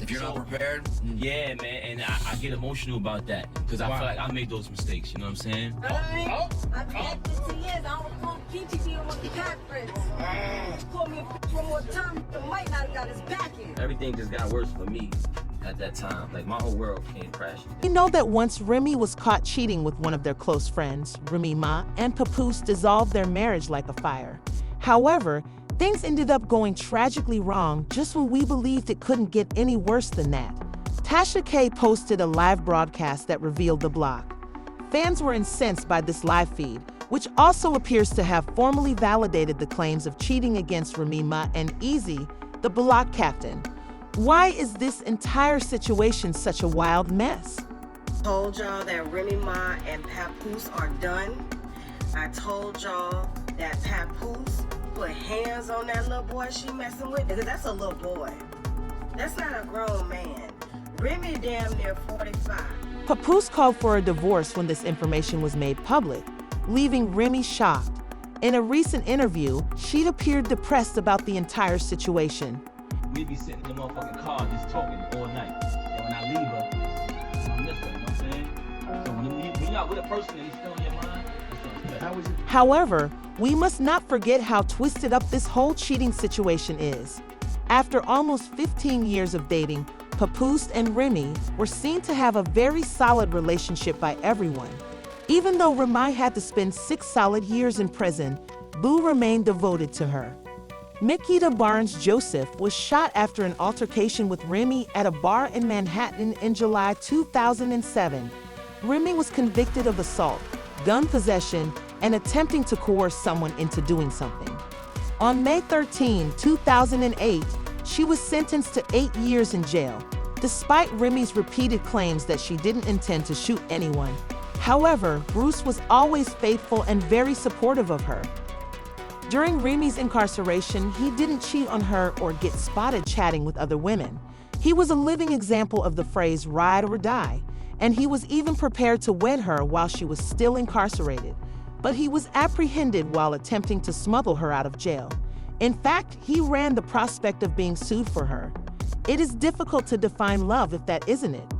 If you're not prepared? Yeah, man, and I get emotional about that because I feel like I made those mistakes, you know what I'm saying? I've been 15 years, I don't call Peachy with the conference. Call me a bitch one more time, the might not have got his back in. Everything just got worse for me at that time. Like, my whole world came crashing. You know that once Remy was caught cheating with one of their close friends, Remy Ma, and Papoose dissolved their marriage like a fire. However, things ended up going tragically wrong just when we believed it couldn't get any worse than that. Tasha K posted a live broadcast that revealed the block. Fans were incensed by this live feed, which also appears to have formally validated the claims of cheating against Remy Ma and Easy, the block captain. Why is this entire situation such a wild mess? Told y'all that Remy Ma and Papoose are done. I told y'all that Papoose put hands on that little boy she messing with, because that's a little boy. That's not a grown man. Remy damn near 45. Papoose called for a divorce when this information was made public, leaving Remy shocked. In a recent interview, she'd appeared depressed about the entire situation. We be sitting in the motherfucking car just talking all night. And when I leave her, I miss her, you know what I'm saying? So when you're not with a person and he's still in your mind, it's special. However, we must not forget how twisted up this whole cheating situation is. After almost 15 years of dating, Papoose and Remy were seen to have a very solid relationship by everyone. Even though Remy had to spend 6 solid years in prison, Boo remained devoted to her. Mikita Barnes Joseph was shot after an altercation with Remy at a bar in Manhattan in July 2007. Remy was convicted of assault, gun possession, and attempting to coerce someone into doing something. On May 13, 2008, she was sentenced to 8 years in jail, despite Remy's repeated claims that she didn't intend to shoot anyone. However, Bruce was always faithful and very supportive of her. During Remy's incarceration, he didn't cheat on her or get spotted chatting with other women. He was a living example of the phrase ride or die, and he was even prepared to wed her while she was still incarcerated. But he was apprehended while attempting to smuggle her out of jail. In fact, he ran the prospect of being sued for her. It is difficult to define love if that isn't it.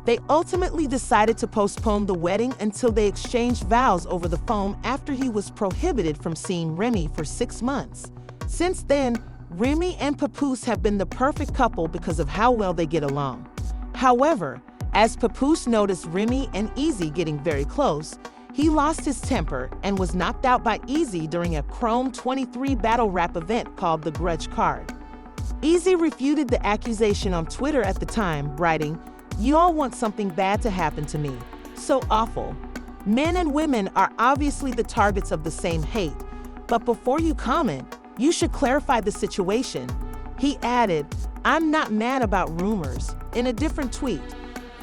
They ultimately decided to postpone the wedding until they exchanged vows over the phone after he was prohibited from seeing Remy for 6 months. Since then, Remy and Papoose have been the perfect couple because of how well they get along. However, as Papoose noticed Remy and Easy getting very close, he lost his temper and was knocked out by Easy during a Chrome 23 battle rap event called the Grudge Card. Easy refuted the accusation on Twitter at the time, writing, "You all want something bad to happen to me. So awful. Men and women are obviously the targets of the same hate, but before you comment, you should clarify the situation." He added, "I'm not mad about rumors," in a different tweet.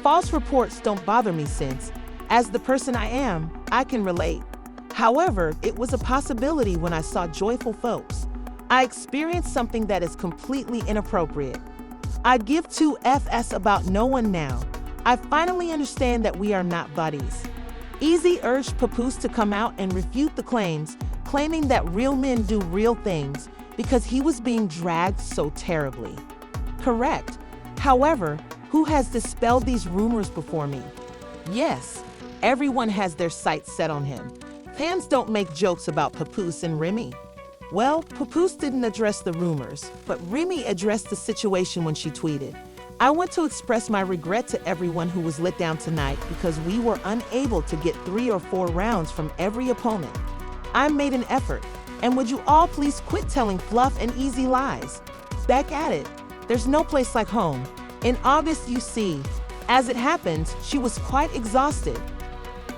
"False reports don't bother me since, as the person I am, I can relate. However, it was a possibility when I saw joyful folks. I experienced something that is completely inappropriate. I'd give 2 Fs about no one now. I finally understand that we are not buddies." Easy urged Papoose to come out and refute the claims, claiming that real men do real things because he was being dragged so terribly. Correct. However, who has dispelled these rumors before me? Yes, everyone has their sights set on him. Fans don't make jokes about Papoose and Remy. Well, Papoose didn't address the rumors, but Remy addressed the situation when she tweeted, "I want to express my regret to everyone who was let down tonight because we were unable to get 3 or 4 rounds from every opponent. I made an effort, and would you all please quit telling fluff and easy lies? Back at it. There's no place like home. In August, you see." As it happens, she was quite exhausted.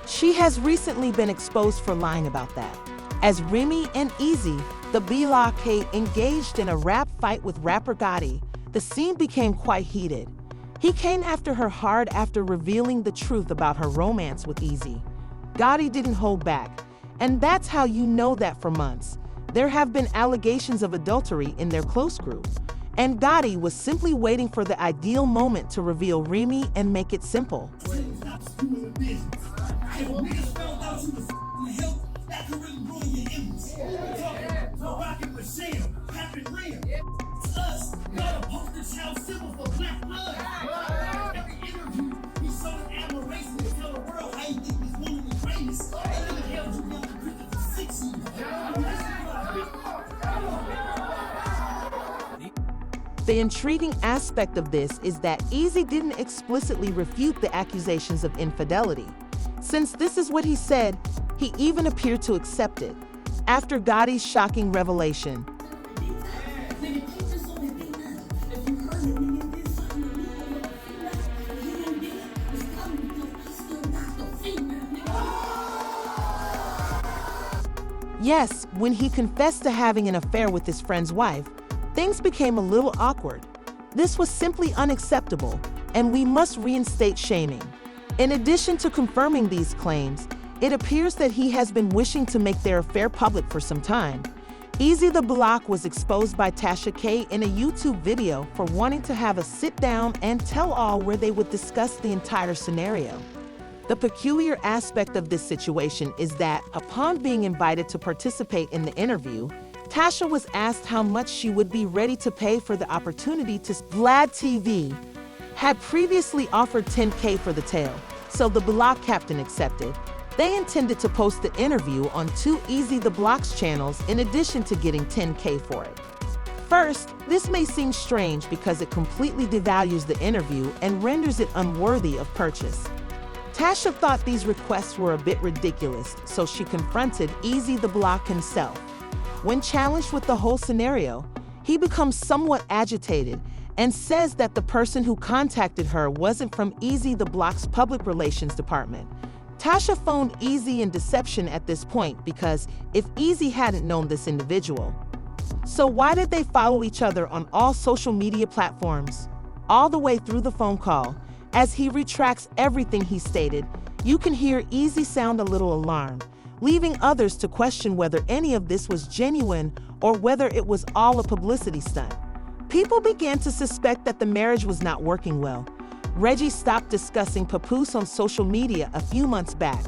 She has recently been exposed for lying about that. As Remy and Easy, the B-Lock engaged in a rap fight with rapper Gotti, the scene became quite heated. He came after her hard after revealing the truth about her romance with Easy. Gotti didn't hold back, and that's how you know that for months. There have been allegations of adultery in their close group, and Gotti was simply waiting for the ideal moment to reveal Remy and make it simple. Us, got a poster child symbol for black The intriguing aspect of this is that Easy didn't explicitly refute the accusations of infidelity. Since this is what he said, he even appeared to accept it. After Gotti's shocking revelation, yes, when he confessed to having an affair with his friend's wife, things became a little awkward. This was simply unacceptable, and we must reinstate shaming. In addition to confirming these claims, it appears that he has been wishing to make their affair public for some time. Easy the Block was exposed by Tasha K in a YouTube video for wanting to have a sit-down and tell-all where they would discuss the entire scenario. The peculiar aspect of this situation is that, upon being invited to participate in the interview, Tasha was asked how much she would be ready to pay for the opportunity to. Vlad TV had previously offered $10K for the tale, so the Block captain accepted. They intended to post the interview on 2 Easy the Block's channels in addition to getting $10K for it. First, this may seem strange because it completely devalues the interview and renders it unworthy of purchase. Tasha thought these requests were a bit ridiculous, so she confronted Easy the Block himself. When challenged with the whole scenario, he becomes somewhat agitated and says that the person who contacted her wasn't from Easy the Block's public relations department. Tasha phoned Easy in deception at this point because if Easy hadn't known this individual, so why did they follow each other on all social media platforms? All the way through the phone call, as he retracts everything he stated, you can hear Easy sound a little alarmed, leaving others to question whether any of this was genuine or whether it was all a publicity stunt. People began to suspect that the marriage was not working well. Reggie stopped discussing Papoose on social media a few months back.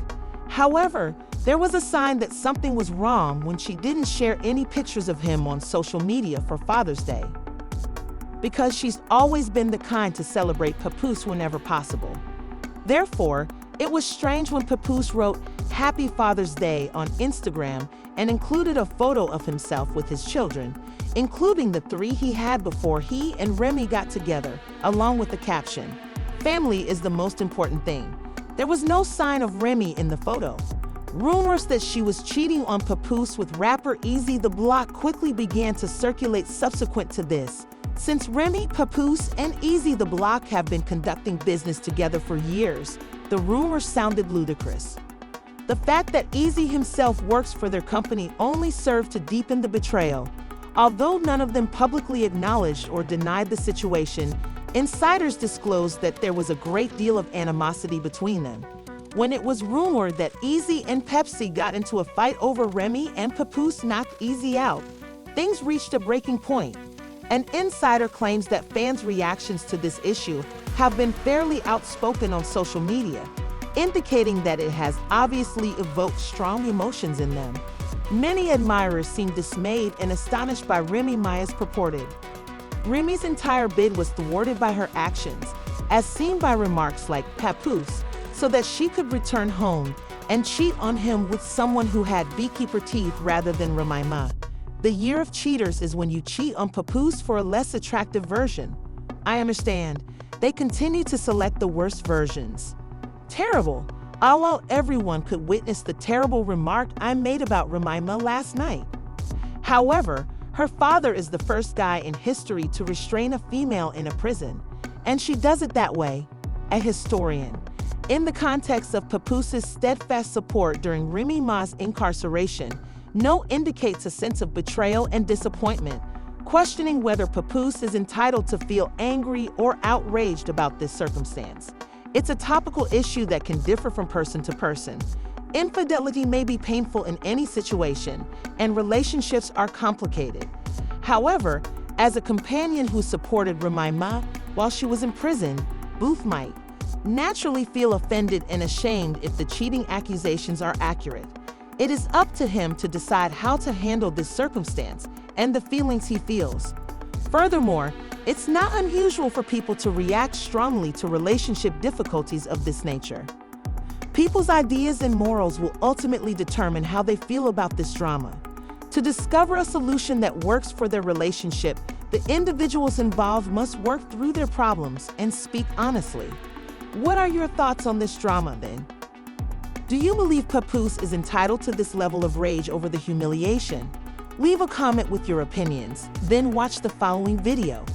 However, there was a sign that something was wrong when she didn't share any pictures of him on social media for Father's Day, because she's always been the kind to celebrate Papoose whenever possible. Therefore, it was strange when Papoose wrote Happy Father's Day on Instagram and included a photo of himself with his children, including the 3 he had before he and Remy got together, along with the caption, "Family is the most important thing." There was no sign of Remy in the photo. Rumors that she was cheating on Papoose with rapper Easy the Block quickly began to circulate subsequent to this. Since Remy, Papoose, and Easy the Block have been conducting business together for years, the rumors sounded ludicrous. The fact that Easy himself works for their company only served to deepen the betrayal. Although none of them publicly acknowledged or denied the situation, insiders disclosed that there was a great deal of animosity between them. When it was rumored that Easy and Pepsi got into a fight over Remy and Papoose knocked Easy out, things reached a breaking point. An insider claims that fans' reactions to this issue have been fairly outspoken on social media, indicating that it has obviously evoked strong emotions in them. Many admirers seem dismayed and astonished by Remy Ma's purported. Remy's entire bid was thwarted by her actions, as seen by remarks like Papoose, so that she could return home and cheat on him with someone who had beekeeper teeth rather than Remy Ma. The year of cheaters is when you cheat on Papoose for a less attractive version. I understand. They continue to select the worst versions. Terrible. Although everyone could witness the terrible remark I made about Remy Ma last night. However, her father is the first guy in history to restrain a female in a prison, and she does it that way. A historian. In the context of Papoose's steadfast support during Remy Ma's incarceration, no indicates a sense of betrayal and disappointment, questioning whether Papoose is entitled to feel angry or outraged about this circumstance. It's a topical issue that can differ from person to person. Infidelity may be painful in any situation, and relationships are complicated. However, as a companion who supported Remy Ma while she was in prison, Booth might naturally feel offended and ashamed if the cheating accusations are accurate. It is up to him to decide how to handle this circumstance and the feelings he feels. Furthermore, it's not unusual for people to react strongly to relationship difficulties of this nature. People's ideas and morals will ultimately determine how they feel about this drama. To discover a solution that works for their relationship, The individuals involved must work through their problems and speak honestly. What are your thoughts on this drama then? Do you believe Papoose is entitled to this level of rage over the humiliation? Leave a comment with your opinions, then watch the following video.